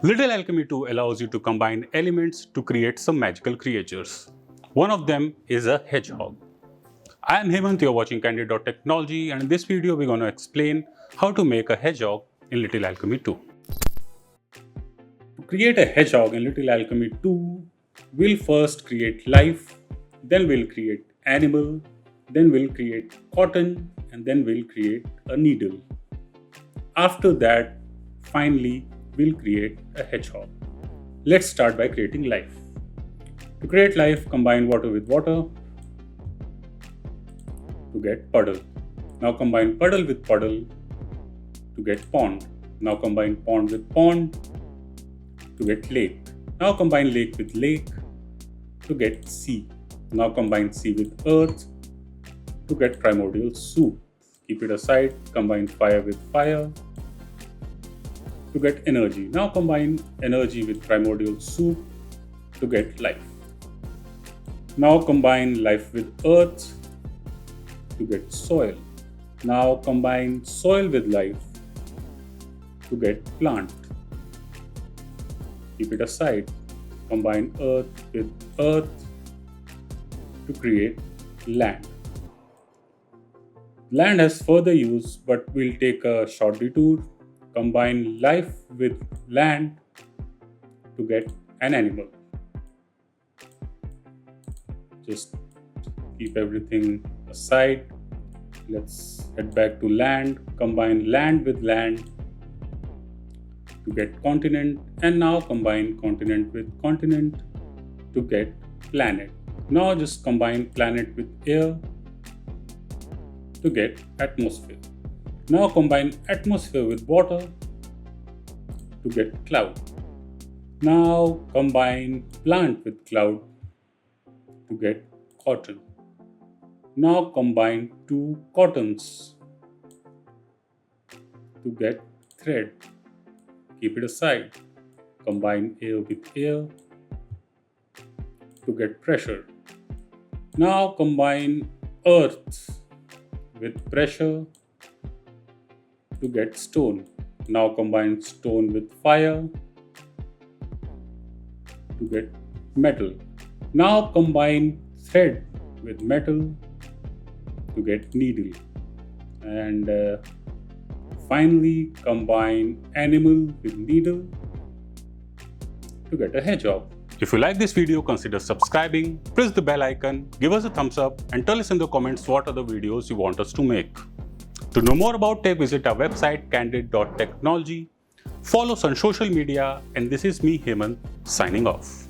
Little Alchemy 2 allows you to combine elements to create some magical creatures. One of them is a hedgehog. I am Hemant, you're watching Candid.Technology, and in this video we're going to explain how to make a hedgehog in Little Alchemy 2. To create a hedgehog in Little Alchemy 2, we'll first create life, then we'll create animal, then we'll create cotton, and then we'll create a needle. After that, finally, we'll create a hedgehog. Let's start by creating life. To create life, combine water with water to get puddle. Now combine puddle with puddle to get pond. Now combine pond with pond to get lake. Now combine lake with lake to get sea. Now combine sea with earth to get primordial soup. Keep it aside. Combine fire with fire to get energy. Now combine energy with primordial soup to get life. Now combine life with earth to get soil. Now combine soil with life to get plant. Keep it aside. Combine earth with earth to create land. Land has further use, but we'll take a short detour. Combine life with land to get an animal. Just keep everything aside. Let's head back to land. Combine land with land to get continent, and now combine continent with continent to get planet. Now just combine planet with air to get atmosphere. Now combine atmosphere with water to get cloud. Now combine plant with cloud to get cotton. Now combine two cottons to get thread. Keep it aside. Combine air with air to get pressure. Now combine earth with pressure to get stone. Now combine stone with fire to get metal. Now combine thread with metal to get needle. And finally combine animal with needle to get a hedgehog. If you like this video, consider subscribing, press the bell icon, give us a thumbs up, and tell us in the comments what other videos you want us to make. To know more about tech, visit our website Candid.Technology. Follow us on social media, and this is me, Hemant, signing off.